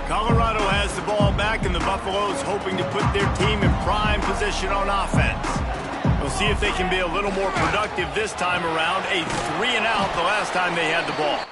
Colorado has the ball back, and the Buffaloes hoping to put their team in prime position on offense. We'll see if they can be a little more productive this time around. A 3-and-out the last time they had the ball.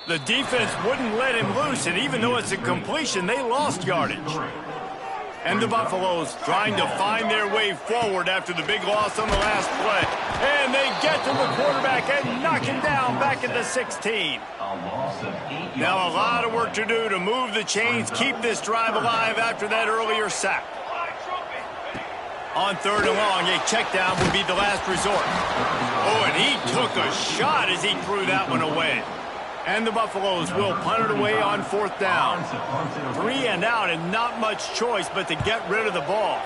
The defense wouldn't let him loose, and even though it's a completion, they lost yardage. And the Buffaloes trying to find their way forward after the big loss on the last play. And they get to the quarterback and knock him down back at the 16. Now a lot of work to do to move the chains, keep this drive alive after that earlier sack. On 3rd and long, a check down would be the last resort. Oh, and he took a shot as he threw that one away. And the Buffaloes will punt it away on 4th down. 3-and-out and not much choice but to get rid of the ball.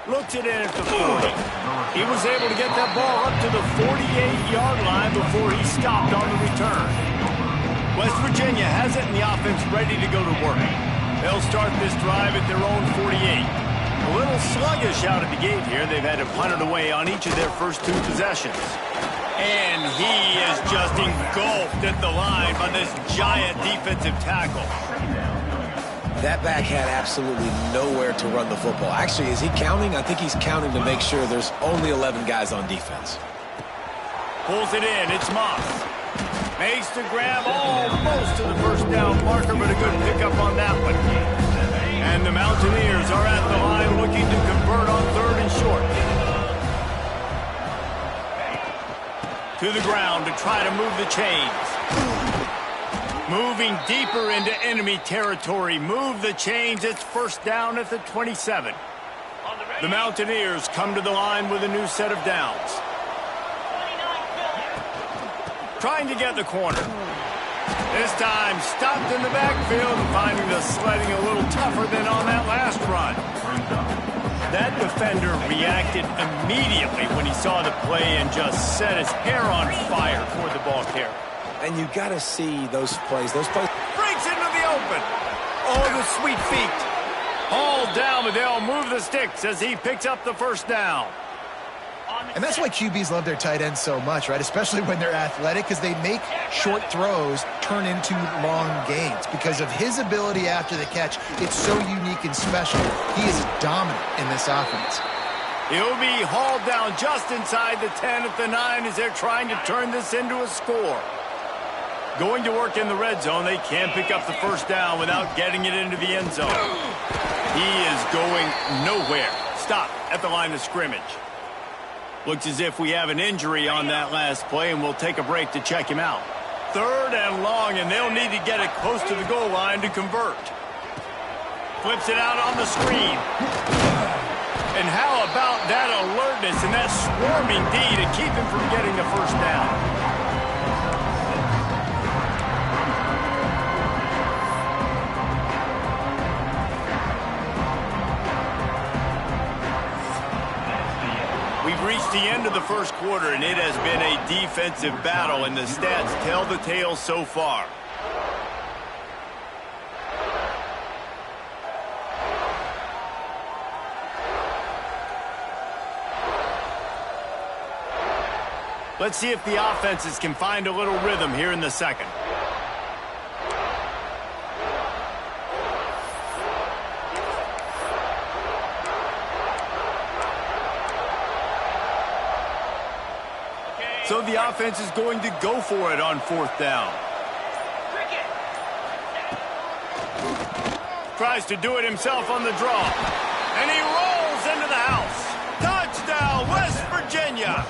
Looks it in at the 40. He was able to get that ball up to the 48-yard line before he stopped on the return. West Virginia has it in the offense ready to go to work. They'll start this drive at their own 48. A little sluggish out of the gate here. They've had to punt it away on each of their first 2 possessions. And he is just engulfed at the line by this giant defensive tackle. That back had absolutely nowhere to run the football. Actually, is he counting? I think he's counting to make sure there's only 11 guys on defense. Pulls it in. It's Moss. Makes the grab almost to the first down marker, but a good pickup on that one. And the Mountaineers are at the line looking to convert on 3rd and short. To the ground to try to move the chains. Moving deeper into enemy territory. Move the chains. It's 1st down at the 27. The Mountaineers come to the line with a new set of downs. Trying to get the corner. This time stopped in the backfield and finding the sledding a little tougher than on that last run. That defender reacted immediately when he saw the play and just set his hair on fire toward the ball carrier. And you got to see those plays. Breaks into the open. Oh, the sweet feet. Hauled down, but they'll move the sticks as he picks up the 1st down. And that's why QBs love their tight ends so much, right? Especially when they're athletic, because they make short throws turn into long gains. Because of his ability after the catch, it's so unique and special. He is dominant in this offense. He'll be hauled down just inside the 10 at the 9 as they're trying to turn this into a score. Going to work in the red zone, they can't pick up the 1st down without getting it into the end zone. He is going nowhere. Stop at the line of scrimmage. Looks as if we have an injury on that last play, and we'll take a break to check him out. 3rd and long, and they'll need to get it close to the goal line to convert. Flips it out on the screen. And how about that alertness and that swarming D to keep him from getting the 1st down? We've reached the end of the 1st quarter, and it has been a defensive battle, and the stats tell the tale so far. Let's see if the offenses can find a little rhythm here in the 2nd. So the offense is going to go for it on 4th down. Tries to do it himself on the draw. And he rolls into the house. Touchdown, West Virginia.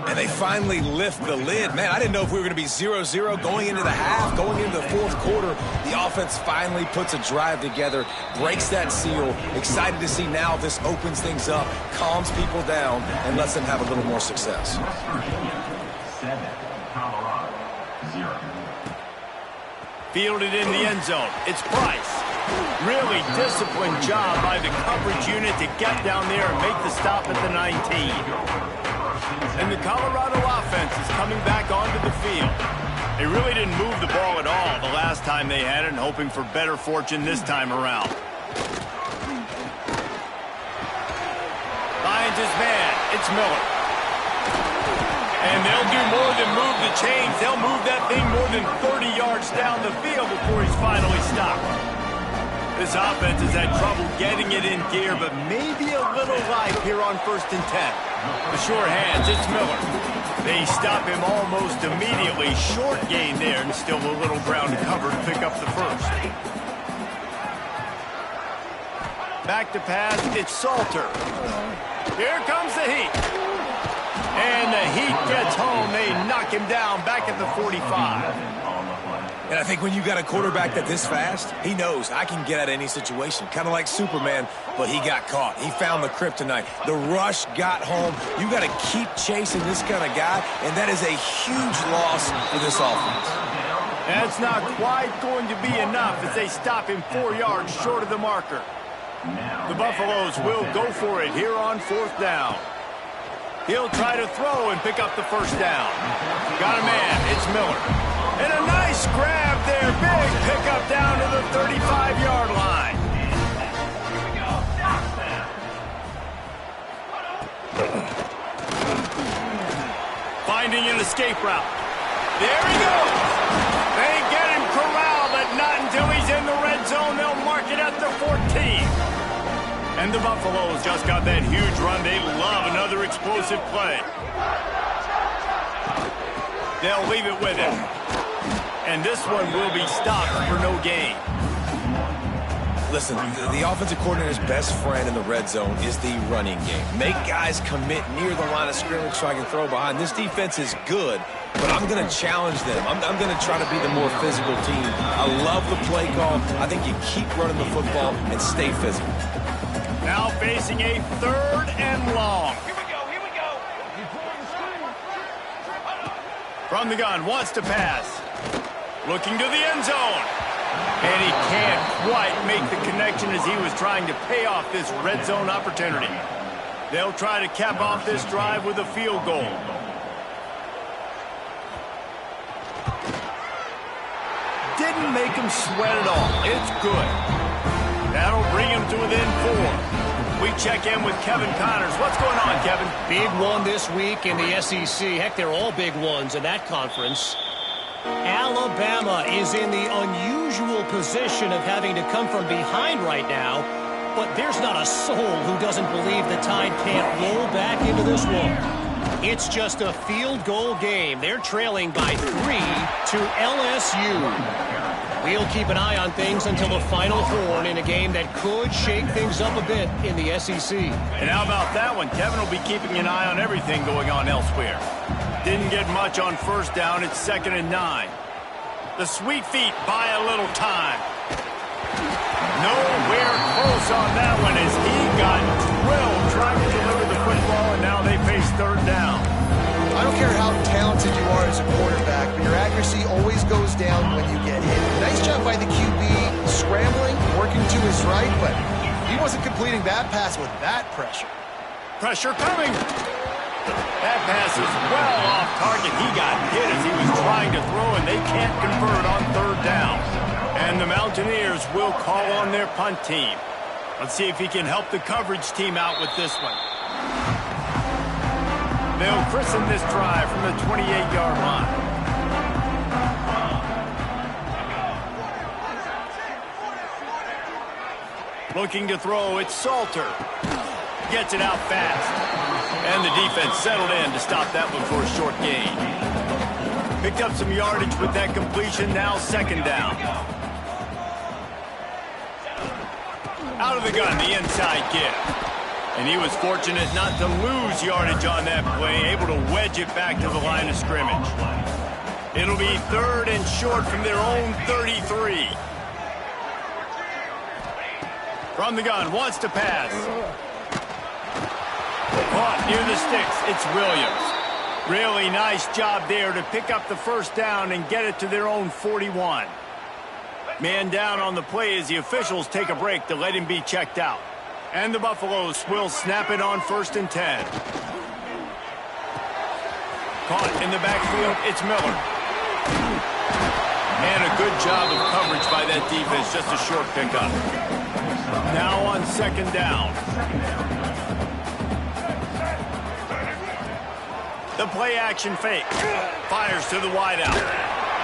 And they finally lift the lid. Man, I didn't know if we were going to be 0-0 going into the half, going into the fourth quarter. The offense finally puts a drive together, breaks that seal. Excited to see now this opens things up, calms people down, and lets them have a little more success. 7, Colorado, 0. Fielded in the end zone. It's Price. Really disciplined job by the coverage unit to get down there and make the stop at the 19. And the Colorado offense is coming back onto the field. They really didn't move the ball at all the last time they had it, and hoping for better fortune this time around. Finds his man. It's Miller. And they'll do more than move the chains. They'll move that thing more than 30 yards down the field before he's finally stopped. This offense has had trouble getting it in gear, but maybe a little life here on 1st and 10. The short hands, it's Miller. They stop him almost immediately. Short gain there, and still a little ground to cover to pick up the first. Back to pass, it's Salter. Here comes the Heat. And the Heat gets home. They knock him down back at the 45. And I think when you got a quarterback that this fast, he knows I can get at any situation. Kind of like Superman, but he got caught. He found the kryptonite. The rush got home. You got to keep chasing this kind of guy, and that is a huge loss for this offense. That's not quite going to be enough as they stop him 4 yards short of the marker. The Buffaloes will go for it here on 4th down. He'll try to throw and pick up the first down. Got a man. It's Miller. And a nice grab there. Big pickup down to the 35-yard line. Finding an escape route. There he goes. They get him corralled, but not until he's in the red zone. They'll mark it at the 14. And the Buffaloes just got that huge run. They love another explosive play. They'll leave it with him. And this one will be stopped for no gain. Listen, the offensive coordinator's best friend in the red zone is the running game. Make guys commit near the line of scrimmage so I can throw behind. This defense is good, but I'm going to challenge them. I'm going to try to be the more physical team. I love the play call. I think you keep running the football and stay physical. Now facing a 3rd and long. Here we go. From the gun, wants to pass. Looking to the end zone. And he can't quite make the connection as he was trying to pay off this red zone opportunity. They'll try to cap off this drive with a field goal. Didn't make him sweat at all. It's good. That'll bring him to within 4. We check in with Kevin Connors. What's going on, Kevin? Big one this week in the SEC. Heck, they're all big ones in that conference. Alabama is in the unusual position of having to come from behind right now, but there's not a soul who doesn't believe the Tide can't roll back into this one. It's just a field goal game. They're trailing by 3 to LSU. We'll keep an eye on things until the final horn in a game that could shake things up a bit in the SEC. And how about that one? Kevin will be keeping an eye on everything going on elsewhere. Didn't get much on 1st down. It's 2nd and 9. The Sweet Feet buy a little time. Nowhere close on that one as he got drilled trying to deliver the football, and now they face 3rd down. I don't care how talented you are as a quarterback, but your accuracy always goes down when you get hit. Nice job by the QB scrambling, working to his right, but he wasn't completing that pass with that pressure. Pressure coming. That pass is well off target. He got hit as he was trying to throw, and they can't convert on 3rd down. And the Mountaineers will call on their punt team. Let's see if he can help the coverage team out with this one. They'll christen this drive from the 28-yard line. Looking to throw, it's Salter. Gets it out fast. And the defense settled in to stop that one for a short gain. Picked up some yardage with that completion, now 2nd down. Out of the gun, the inside give. And he was fortunate not to lose yardage on that play, able to wedge it back to the line of scrimmage. It'll be 3rd and short from their own 33. From the gun, wants to pass. Caught near the sticks, it's Williams. Really nice job there to pick up the first down and get it to their own 41. Man down on the play as the officials take a break to let him be checked out. And the Buffaloes will snap it on 1st and 10. Caught in the backfield, it's Miller. And a good job of coverage by that defense, just a short pickup. Now on 2nd down. The play action fake. Fires to the wideout.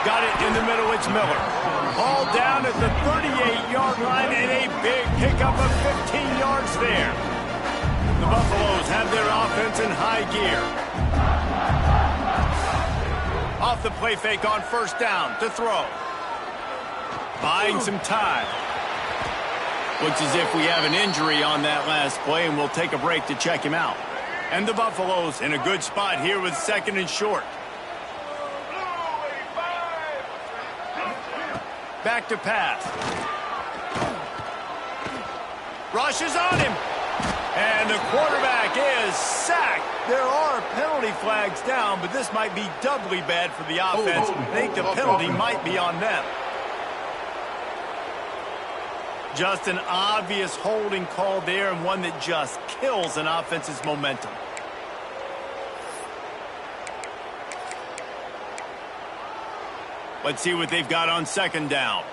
Got it in the middle, it's Miller. Hauled down at the 38-yard line and a big pickup of 15 yards there. The Buffaloes have their offense in high gear. Off the play fake on 1st down to throw. Buying some time. Looks as if we have an injury on that last play, and we'll take a break to check him out. And the Buffaloes in a good spot here with 2nd and short. Back to pass. Rushes on him. And the quarterback is sacked. There are penalty flags down, but this might be doubly bad for the offense. I think the penalty might be on them. Just an obvious holding call there, and one that just kills an offense's momentum. Let's see what they've got on 2nd down.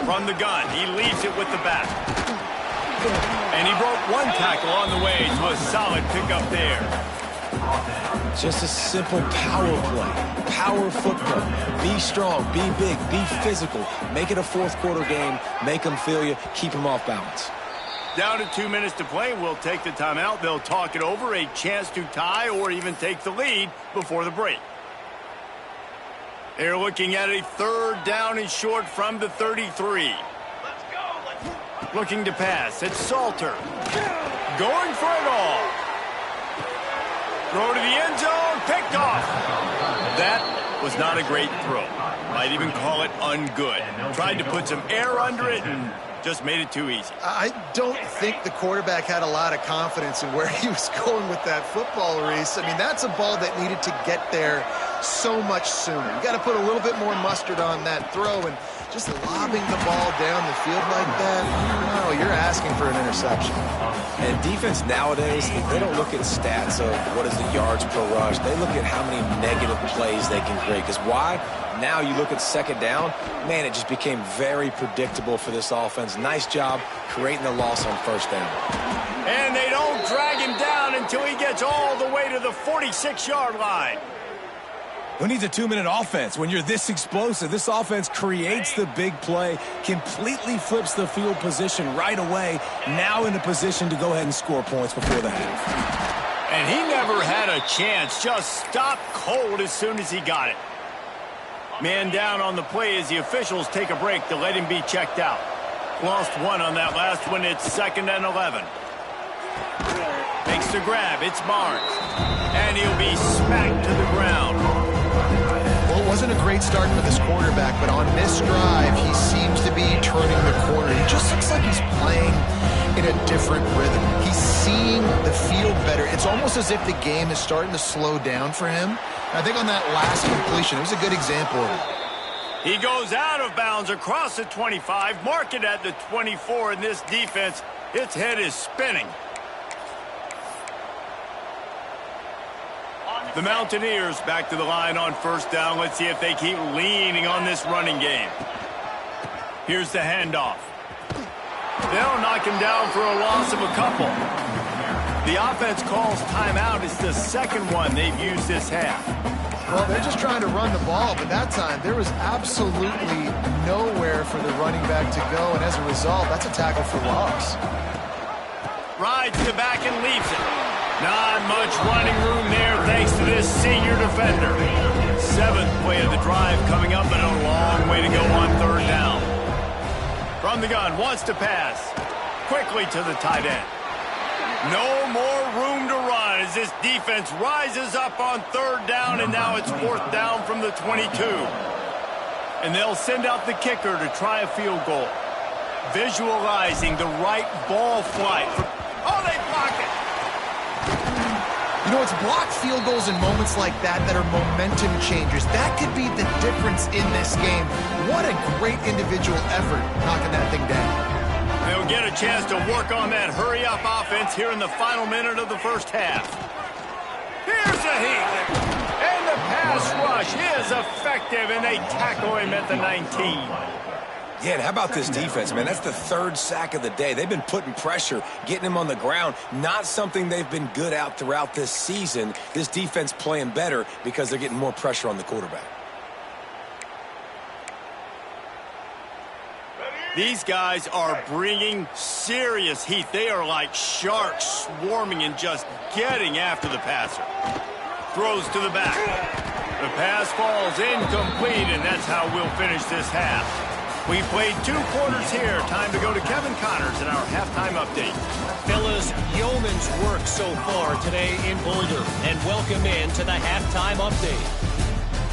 From the gun, he leaves it with the back. And he broke one tackle on the way to a solid pickup there. Just a simple power play. Power football. Be strong, be big, be physical. Make it a 4th quarter game. Make them feel you. Keep them off balance. Down to 2 minutes to play. We'll take the timeout. They'll talk it over. A chance to tie or even take the lead before the break. They're looking at a 3rd down and short from the 33. Looking to pass. It's Salter. Going for it all. Throw to the end zone. Picked off. That was not a great throw. Might even call it ungood. Tried to put some air under it and just made it too easy. I don't think the quarterback had a lot of confidence in where he was going with that football, Reese. I mean, that's a ball that needed to get there so much sooner. You got to put a little bit more mustard on that throw, and just lobbing the ball down the field like that, no, you're asking for an interception. And defense nowadays, they don't look at stats of what is the yards per rush. They look at how many negative plays they can create. Because why? Now you look at 2nd down, man, it just became very predictable for this offense. Nice job creating the loss on 1st down. And they don't drag him down until he gets all the way to the 46-yard line. Who needs a 2-minute offense when you're this explosive? This offense creates the big play, completely flips the field position right away, now in a position to go ahead and score points before the half. And he never had a chance, just stopped cold as soon as he got it. Man down on the play as the officials take a break to let him be checked out. Lost one on that last one. It's 2nd and 11. Makes the grab. It's Barnes. And he'll be smacked to the ground. Well, it wasn't a great start for this quarterback, but on this drive, he seems to be turning the corner. He just looks like he's playing in a different rhythm. He's seeing the field better. It's almost as if the game is starting to slow down for him. I think on that last completion, it was a good example of it. He goes out of bounds across the 25, mark it at the 24 in this defense. Its head is spinning. The Mountaineers back to the line on 1st down. Let's see if they keep leaning on this running game. Here's the handoff. They'll knock him down for a loss of a couple. The offense calls timeout. It's the 2nd one they've used this half. Well, they're just trying to run the ball, but that time there was absolutely nowhere for the running back to go, and as a result, that's a tackle for loss. Rides the back and leaves it. Not much running room there thanks to this senior defender. 7th play of the drive coming up, and a long way to go on 3rd down. From the gun, wants to pass. Quickly to the tight end. No more room to run as this defense rises up on third down, and now it's fourth down from the 22. And they'll send out the kicker to try a field goal. Visualizing the right ball flight. Oh, they block it! You know, it's blocked field goals in moments like that that are momentum changers. That could be the difference in this game. What a great individual effort knocking that thing down. They'll get a chance to work on that hurry-up offense here in the final minute of the first half. Here's a heat. And the pass rush is effective, and they tackle him at the 19. Yeah, and how about this defense, man? That's the third sack of the day. They've been putting pressure, getting him on the ground. Not something they've been good at throughout this season. This defense playing better because they're getting more pressure on the quarterback. These guys are bringing serious heat. They are like sharks swarming and just getting after the passer. Throws to the back. The pass falls incomplete, and that's how we'll finish this half. We played 2 quarters here. Time to go to Kevin Connors in our halftime update. Fellas, yeoman's work so far today in Boulder, and welcome in to the halftime update.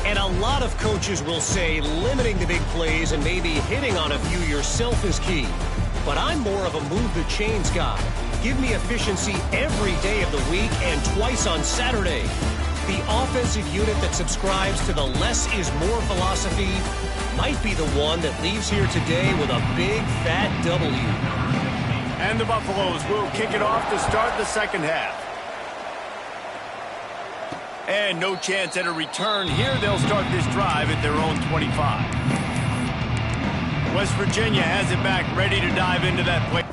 And a lot of coaches will say limiting the big plays and maybe hitting on a few yourself is key. But I'm more of a move the chains guy. Give me efficiency every day of the week and twice on Saturday. The offensive unit that subscribes to the less is more philosophy might be the one that leaves here today with a big fat W. And the Buffaloes will kick it off to start the second half. And no chance at a return here. They'll start this drive at their own 25. West Virginia has it back, ready to dive into that play.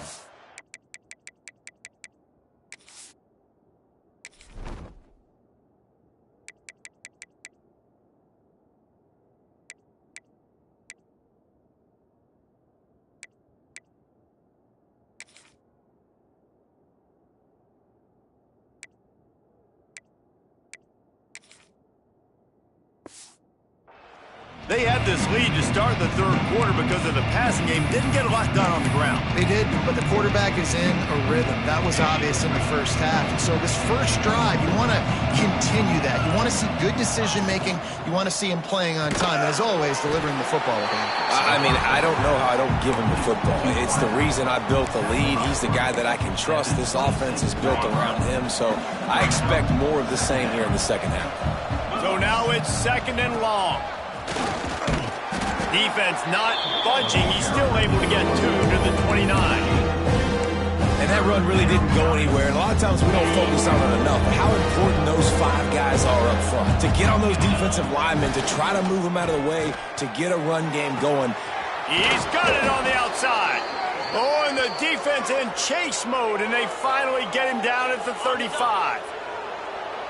They had this lead to start the third quarter because of the passing game. Didn't get a lot done on the ground. They did, but the quarterback is in a rhythm. That was obvious in the first half. And so this first drive, you want to continue that. You want to see good decision-making. You want to see him playing on time. And as always, delivering the football with accuracy. I mean, I don't know how I don't give him the football. It's the reason I built the lead. He's the guy that I can trust. This offense is built around him. So I expect more of the same here in the second half. So now it's second and long. Defense not budging. He's still able to get 2 to the 29. And that run really didn't go anywhere. And a lot of times we don't focus on it enough. How important those 5 guys are up front. To get on those defensive linemen, to try to move them out of the way, to get a run game going. He's got it on the outside. Oh, and the defense in chase mode, and they finally get him down at the 35.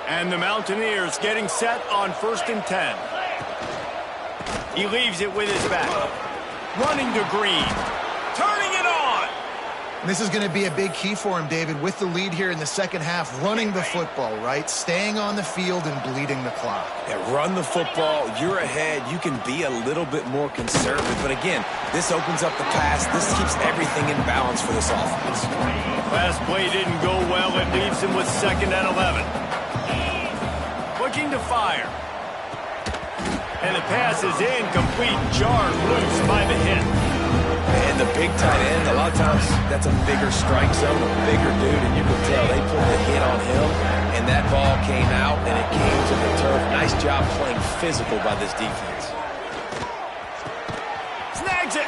And the Mountaineers getting set on 1st and 10. He leaves it with his back. Running to Green. Turning it on. This is going to be a big key for him, David, with the lead here in the second half. Running the football, right? Staying on the field and bleeding the clock. Yeah, run the football. You're ahead. You can be a little bit more conservative. But again, this opens up the pass. This keeps everything in balance for this offense. Last play didn't go well. It leaves him with 2nd and 11. Looking to fire. And the pass is incomplete, jarred loose by the hit. And the big tight end, a lot of times that's a bigger strike zone, a bigger dude, and you can tell they put the hit on him, and that ball came out, and it came to the turf. Nice job playing physical by this defense. Snags it.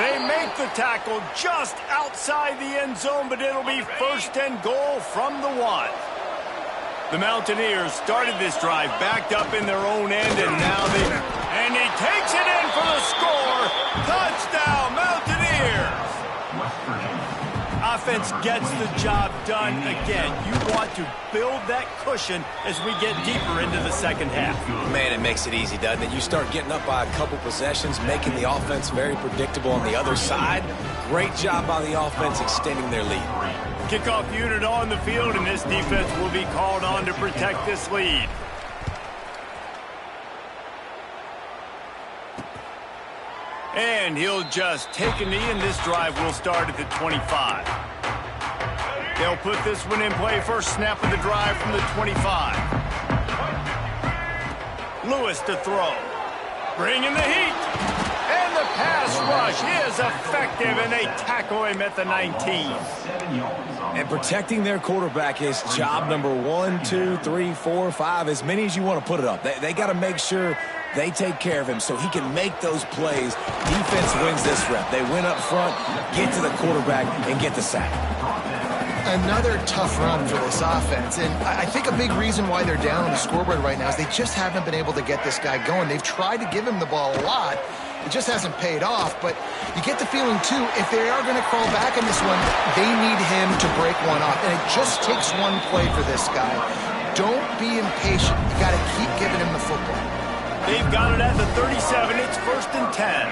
They make the tackle just outside the end zone, but it'll be 1st and goal from the 1. The Mountaineers started this drive backed up in their own end, and now and he takes it in for the score. Touchdown, Mountaineers! Offense gets the job done again. You want to build that cushion as we get deeper into the second half. Man, it makes it easy, doesn't it? You start getting up by a couple possessions, making the offense very predictable on the other side. Great job by the offense extending their lead. Kickoff unit on the field, and this defense will be called on to protect this lead. And he'll just take a knee, and this drive will start at the 25. They'll put this one in play. First snap of the drive from the 25. Lewis to throw. Bringing the heat. And the pass rush is effective, and they tackle him at the 19. And protecting their quarterback is job number 1, 2, 3, 4, 5, as many as you want to put it up. They got to make sure they take care of him so he can make those plays. Defense wins this rep. They win up front, get to the quarterback, and get the sack. Another tough run for this offense, and I think a big reason why they're down on the scoreboard right now is they just haven't been able to get this guy going. They've tried to give him the ball a lot. It just hasn't paid off, but you get the feeling, too, if they are going to crawl back in this one, they need him to break one off, and it just takes one play for this guy. Don't be impatient. You got to keep giving him the football. They've got it at the 37. It's 1st and 10.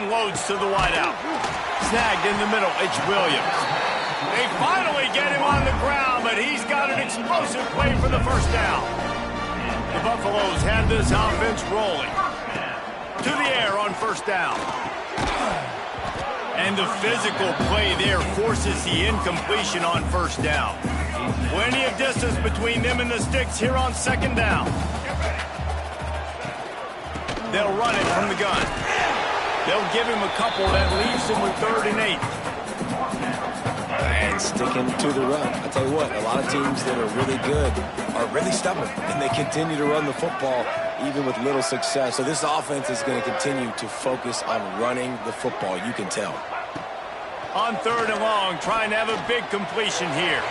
Unloads to the wideout. Snagged in the middle. It's Williams. They finally get him on the ground, but he's got an explosive play for the first down. The Buffaloes have this offense rolling. To the air on first down. And the physical play there forces the incompletion on first down. Plenty of distance between them and the sticks here on second down. They'll run it from the gun. They'll give him a couple that leaves him with 3rd and 8. And sticking to the run. I tell you what, a lot of teams that are really good are really stubborn, and they continue to run the football even with little success. So this offense is going to continue to focus on running the football. You can tell. On 3rd and long, trying to have a big completion here.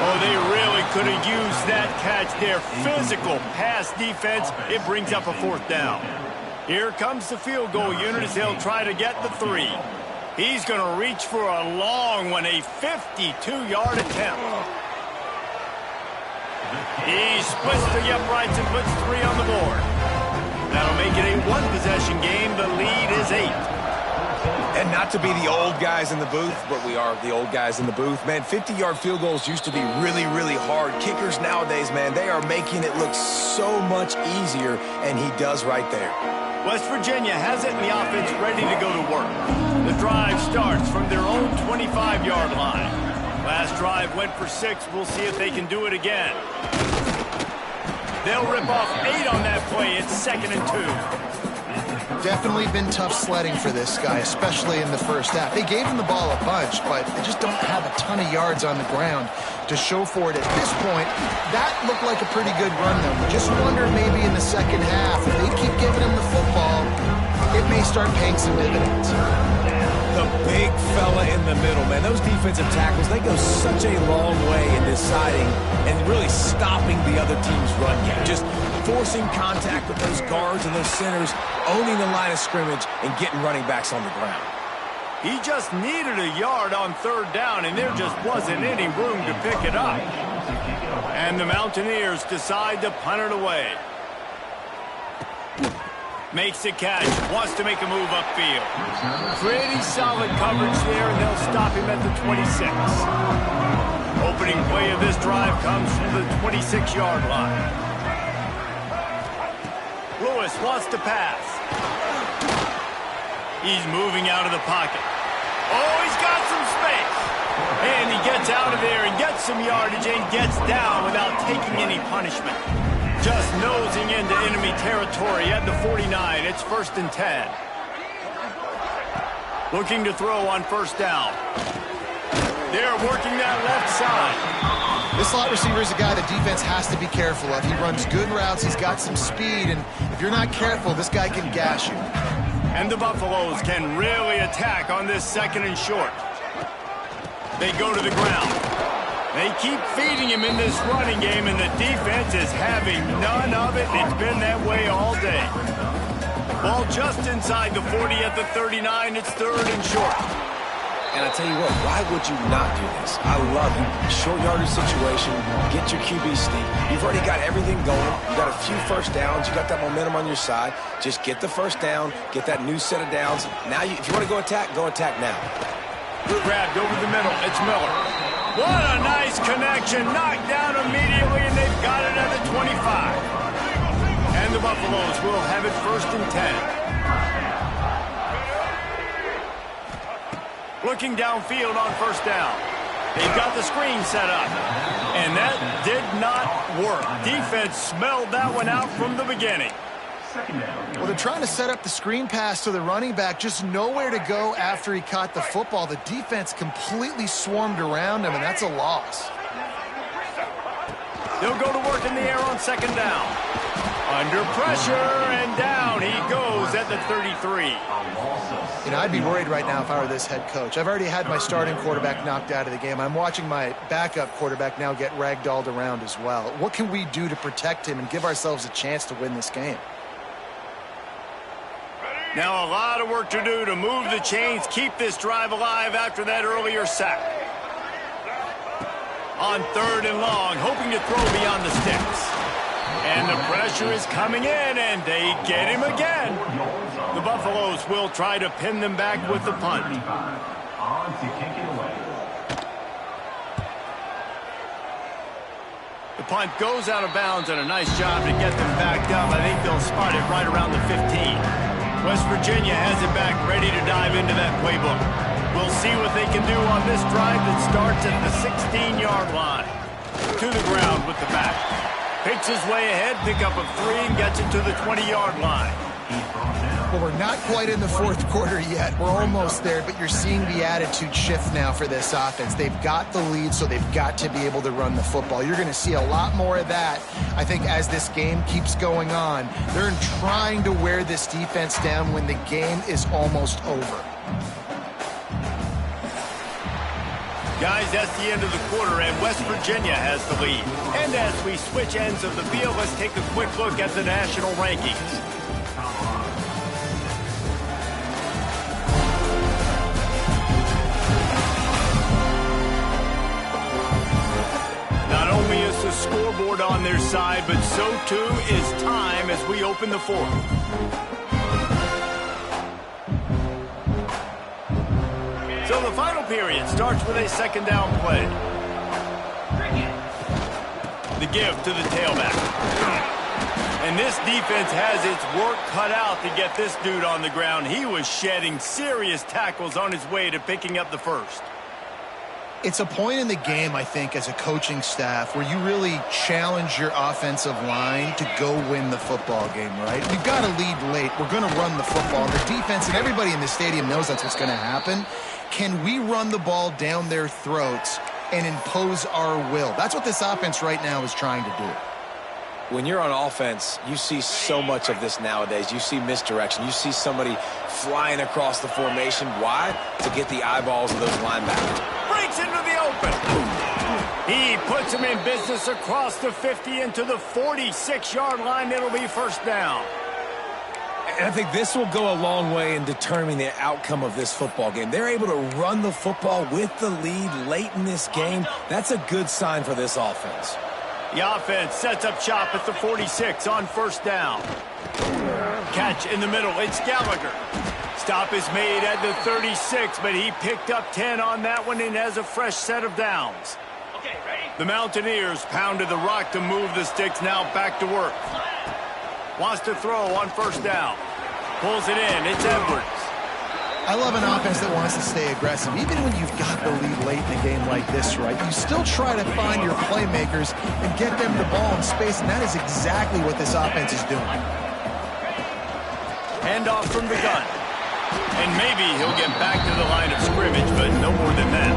Oh, they really could have used that catch there. Physical pass defense. It brings up a 4th down. Here comes the field goal unit as they'll try to get the 3. He's going to reach for a long one, a 52-yard attempt. He splits the uprights and puts 3 on the board. That'll make it a 1-possession game. The lead is 8. And not to be the old guys in the booth, but we are the old guys in the booth. Man, 50-yard field goals used to be really, really hard. Kickers nowadays, man, they are making it look so much easier, and he does right there. West Virginia has it in the offense ready to go to work. The drive starts from their own 25-yard line. Last drive went for 6. We'll see if they can do it again. They'll rip off 8 on that play. It's 2nd and 2. Definitely been tough sledding for this guy, especially in the first half. They gave him the ball a bunch, but they just don't have a ton of yards on the ground to show for it at this point. That looked like a pretty good run, though. You just wonder maybe in the second half, if they keep giving him the football, it may start paying some dividends. The big fella in the middle, man. Those defensive tackles, they go such a long way in deciding and really stopping the other team's run game. Just forcing contact with those guards and those centers, owning the line of scrimmage, and getting running backs on the ground. He just needed a yard on 3rd down, and there just wasn't any room to pick it up. And the Mountaineers decide to punt it away. Makes the catch, wants to make a move upfield. Pretty solid coverage there, and they'll stop him at the 26. Opening play of this drive comes from the 26-yard line. Lewis wants to pass. He's moving out of the pocket. Oh, he's got some space. And he gets out of there and gets some yardage and gets down without taking any punishment. Just nosing into enemy territory at the 49. It's 1st and 10. Looking to throw on first down. They're working that left side. This slot receiver is a guy the defense has to be careful of. He runs good routes. He's got some speed, and if you're not careful, this guy can gash you. And the Buffaloes can really attack on this 2nd and short. They go to the ground. They keep feeding him in this running game, and the defense is having none of it. It's been that way all day. Ball just inside the 40 at the 39. It's 3rd and short. And I tell you what, why would you not do this? I love it. Short yardage situation, get your QB steep. You've already got everything going. You got a few first downs. You got that momentum on your side. Just get the first down, get that new set of downs. Now, if you want to go attack now. Grabbed over the middle. It's Miller. What a nice connection. Knocked down immediately, and they've got it at the 25. And Buffaloes will have it 1st and 10. Looking downfield on 1st down. They've got the screen set up. And that did not work. Defense smelled that one out from the beginning. Well, they're trying to set up the screen pass to the running back, just nowhere to go after he caught the football. The defense completely swarmed around him, and that's a loss. They'll go to work in the air on 2nd down. Under pressure, and down he goes at the 33. You know, I'd be worried right now if I were this head coach. I've already had my starting quarterback knocked out of the game. I'm watching my backup quarterback now get ragdolled around as well. What can we do to protect him and give ourselves a chance to win this game? Now a lot of work to do to move the chains, keep this drive alive after that earlier sack. On 3rd and long, hoping to throw beyond the sticks. And the pressure is coming in, and they get him again. The Buffaloes will try to pin them back with the punt. The punt goes out of bounds, and a nice job to get them backed up. I think they'll spot it right around the 15. West Virginia has it back, ready to dive into that playbook. We'll see what they can do on this drive that starts at the 16-yard line. To the ground with the back. Picks his way ahead, pick up of 3, and gets it to the 20-yard line. Well, we're not quite in the 4th quarter yet. We're almost there, but you're seeing the attitude shift now for this offense. They've got the lead, so they've got to be able to run the football. You're going to see a lot more of that, I think, as this game keeps going on. They're trying to wear this defense down when the game is almost over. Guys, that's the end of the quarter, and West Virginia has the lead. And as we switch ends of the field, let's take a quick look at the national rankings. Not only is the scoreboard on their side, but so too is time as we open the 4th. So the final period starts with a 2nd down play. The give to the tailback. And this defense has its work cut out to get this dude on the ground. He was shedding serious tackles on his way to picking up the 1st. It's a point in the game, I think, as a coaching staff where you really challenge your offensive line to go win the football game, right? We've got to lead late. We're going to run the football. And the defense and everybody in the stadium knows that's what's going to happen. Can we run the ball down their throats and impose our will? That's what this offense right now is trying to do. When you're on offense, you see so much of this nowadays. You see misdirection. You see somebody flying across the formation. Why? To get the eyeballs of those linebackers. Breaks into the open. He puts him in business across the 50 into the 46-yard line. It'll be 1st down. And I think this will go a long way in determining the outcome of this football game. They're able to run the football with the lead late in this game. That's a good sign for this offense. The offense sets up shop at the 46 on 1st down. Catch in the middle. It's Gallagher. Stop is made at the 36, but he picked up 10 on that one and has a fresh set of downs. Okay, ready? The Mountaineers pounded the rock to move the sticks, now back to work. Wants to throw on 1st down. Pulls it in. It's Edwards. I love an offense that wants to stay aggressive. Even when you've got the lead late in a game like this, right, you still try to find your playmakers and get them the ball in space, and that is exactly what this offense is doing. Handoff from the gun. And maybe he'll get back to the line of scrimmage, but no more than that.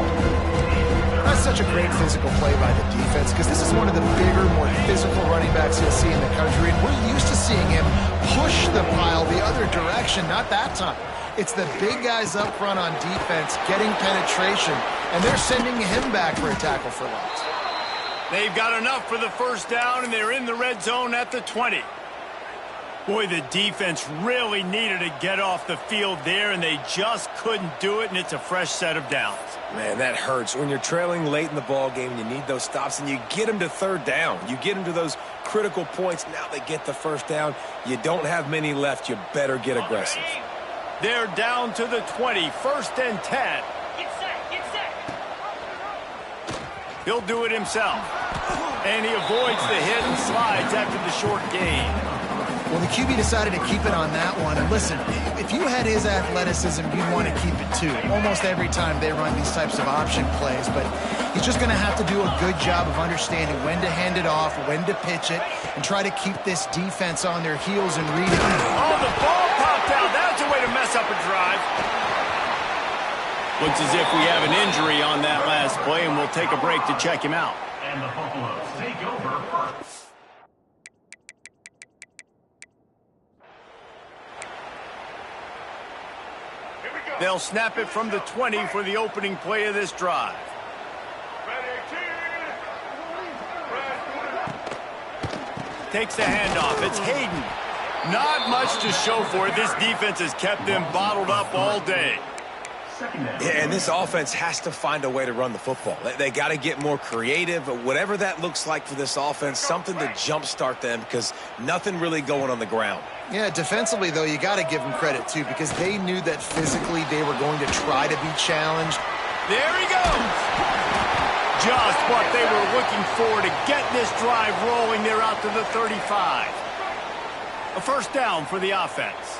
That's such a great physical play by the defense because this is one of the bigger, more physical running backs you'll see in the country, and we're used to seeing him push the pile the other direction, not that time. It's the big guys up front on defense getting penetration, and they're sending him back for a tackle for loss. They've got enough for the 1st down, and they're in the red zone at the 20. Boy, the defense really needed to get off the field there, and they just couldn't do it, and it's a fresh set of downs. Man, that hurts. When you're trailing late in the ball game, you need those stops, and you get them to 3rd down. You get them to those critical points. Now they get the 1st down. You don't have many left. You better get aggressive. They're down to the 20, 1st and 10. Get set. He'll do it himself. And he avoids the hit and slides after the short gain. Well, the QB decided to keep it on that one. And listen, if you had his athleticism, you'd want to keep it too. Almost every time they run these types of option plays. But he's just going to have to do a good job of understanding when to hand it off, when to pitch it, and try to keep this defense on their heels and read it. Oh, the ball popped out. That's a way to mess up a drive. Looks as if we have an injury on that last play, and we'll take a break to check him out. And the Buffaloes take over first. They'll snap it from the 20 for the opening play of this drive. Takes the handoff. It's Hayden. Not much to show for it. This defense has kept them bottled up all day. Yeah, and this offense has to find a way to run the football. They got to get more creative, whatever that looks like for this offense, something to jumpstart them because nothing really going on the ground. Yeah, defensively, though, you got to give them credit, too, because they knew that physically they were going to try to be challenged. There he goes. Just what they were looking for to get this drive rolling. They're out to the 35. A first down for the offense.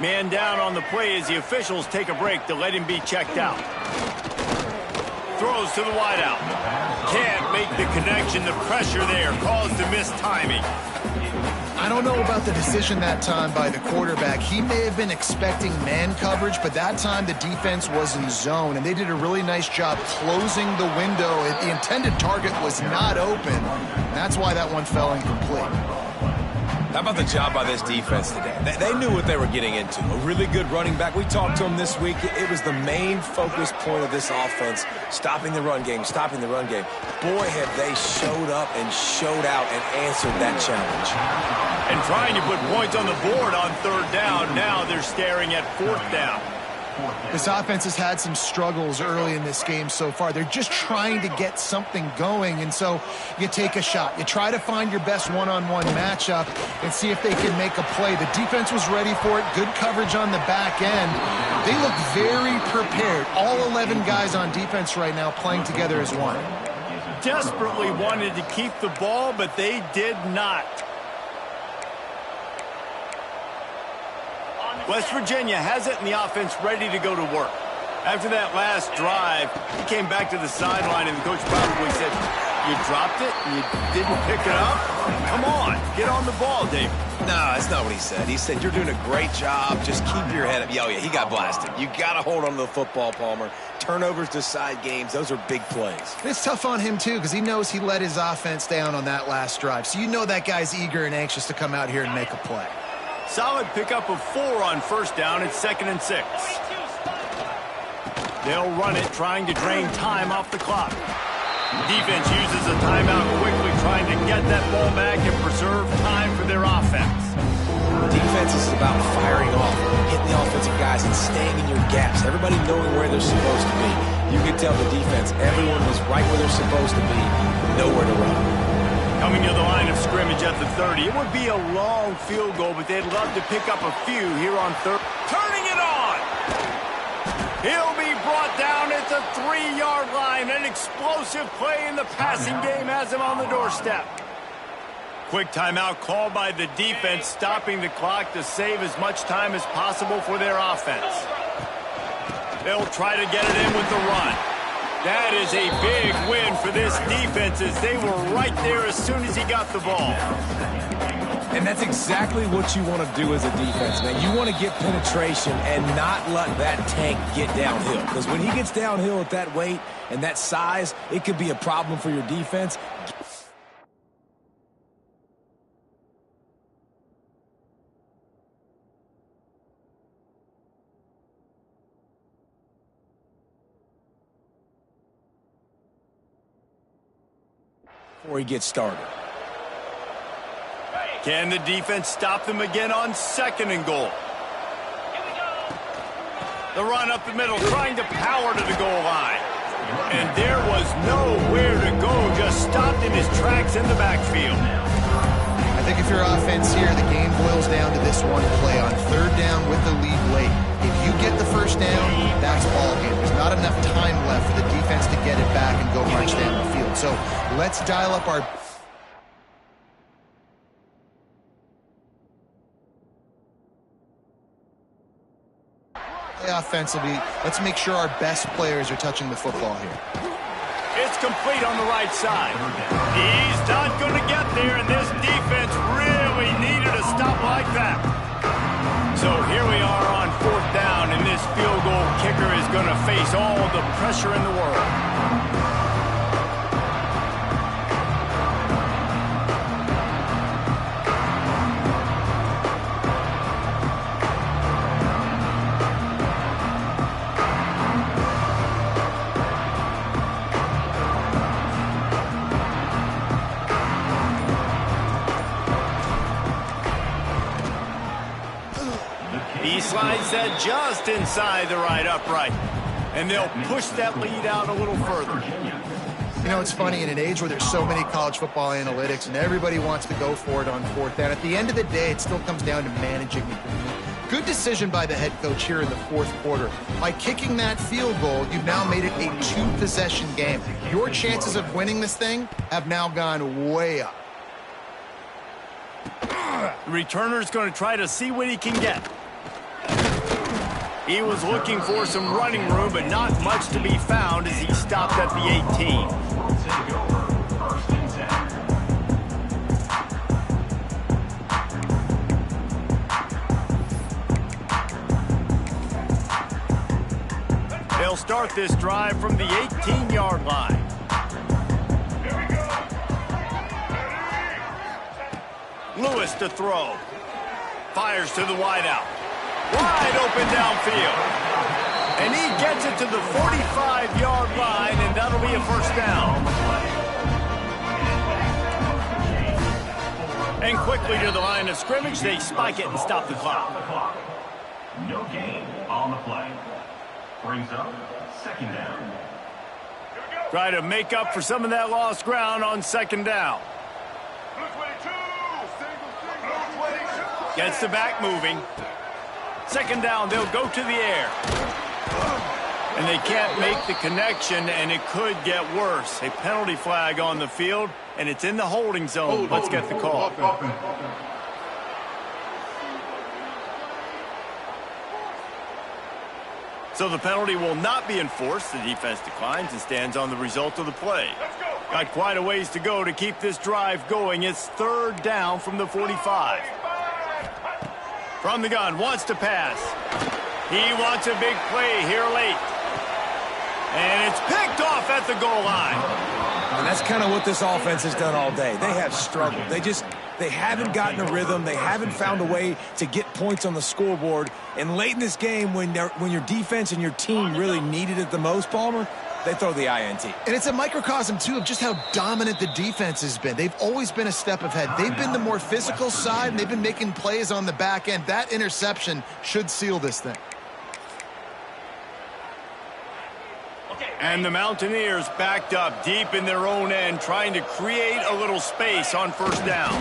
Man down on the play as the officials take a break to let him be checked out. Throws to the wideout. Can't make the connection. The pressure there caused the missed timing. I don't know about the decision that time by the quarterback. He may have been expecting man coverage, but that time the defense was in zone, and they did a really nice job closing the window. The intended target was not open. That's why that one fell incomplete. How about the job by this defense today? They knew what they were getting into. A really good running back. We talked to him this week. It was the main focus point of this offense, stopping the run game, stopping the run game. Boy, have they showed up and showed out and answered that challenge. And trying to put points on the board on third down. Now they're staring at fourth down. This offense has had some struggles early in this game so far. They're just trying to get something going, and so you take a shot. You try to find your best one-on-one matchup and see if they can make a play. The defense was ready for it. Good coverage on the back end. They look very prepared. All 11 guys on defense right now playing together as one. Desperately wanted to keep the ball, but they did not. West Virginia has it and the offense ready to go to work. After that last drive, he came back to the sideline and the coach probably said, "You dropped it? You didn't pick it up? Come on, get on the ball, David." No, that's not what he said. He said, "You're doing a great job. Just keep your head up." Oh, yeah, he got blasted. You got to hold on to the football, Palmer. Turnovers decide games. Those are big plays. It's tough on him, too, because he knows he let his offense down on that last drive. So you know that guy's eager and anxious to come out here and make a play. Solid pickup of 4 on first down. It's 2nd and 6. They'll run it, trying to drain time off the clock. Defense uses a timeout quickly, trying to get that ball back and preserve time for their offense. Defense is about firing off, hitting the offensive guys, and staying in your gaps. Everybody knowing where they're supposed to be. You can tell the defense, everyone was right where they're supposed to be, nowhere to run. Coming to the line of scrimmage at the 30. It would be a long field goal, but they'd love to pick up a few here on third. Turning it on! He'll be brought down at the 3-yard line. An explosive play in the passing game has him on the doorstep. Quick timeout called by the defense, stopping the clock to save as much time as possible for their offense. They'll try to get it in with the run. That is a big win for this defense as they were right there as soon as he got the ball. And that's exactly what you want to do as a defense, man. You want to get penetration and not let that tank get downhill. Because when he gets downhill at that weight and that size, it could be a problem for your defense. Before he gets started. Can the defense stop them again on 2nd and goal? The run up the middle, trying to power to the goal line. And there was nowhere to go, just stopped in his tracks in the backfield. I think if you're offense here, the game boils down to this one play on 3rd down with the lead late. If you get the first down, that's ball game. There's not enough time left for the defense to get it back and go march down the field. So let's dial up our... defensively. Let's make sure our best players are touching the football here. It's complete on the right side. He's not going to get there, and this defense really needed a stop like that. So here we are on 4th down, and this field goal kicker is going to face all the pressure in the world. He slides that just inside the right upright. And they'll push that lead out a little further. You know, it's funny, in an age where there's so many college football analytics and everybody wants to go for it on 4th down, at the end of the day, it still comes down to managing the game. Good decision by the head coach here in the 4th quarter. By kicking that field goal, you've now made it a 2-possession game. Your chances of winning this thing have now gone way up. The returner's going to try to see what he can get. He was looking for some running room, but not much to be found as he stopped at the 18. They'll start this drive from the 18-yard line. Lewis to throw. Fires to the wideout. Wide open downfield. And he gets it to the 45-yard line, and that'll be a 1st down. And quickly to the line of scrimmage, they spike it and stop the clock. No gain on the play. Brings up 2nd down. Try to make up for some of that lost ground on 2nd down. Gets the back moving. 2nd down, they'll go to the air. And they can't make the connection, and it could get worse. A penalty flag on the field, and it's in the holding zone. Let's get the call. So the penalty will not be enforced. The defense declines and stands on the result of the play. Got quite a ways to go to keep this drive going. It's 3rd down from the 45. From the gun, wants to pass. He wants a big play here late. And it's picked off at the goal line. And that's kind of what this offense has done all day. They have struggled. They haven't gotten a rhythm. They haven't found a way to get points on the scoreboard. And late in this game, when your defense and your team really needed it the most, Palmer, they throw the INT. And it's a microcosm, too, of just how dominant the defense has been. They've always been a step ahead. They've been the more physical side, and they've been making plays on the back end. That interception should seal this thing. And the Mountaineers backed up deep in their own end, trying to create a little space on 1st down.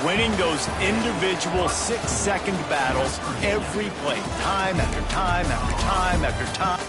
Winning those individual 6-second battles every play, time after time after time after time.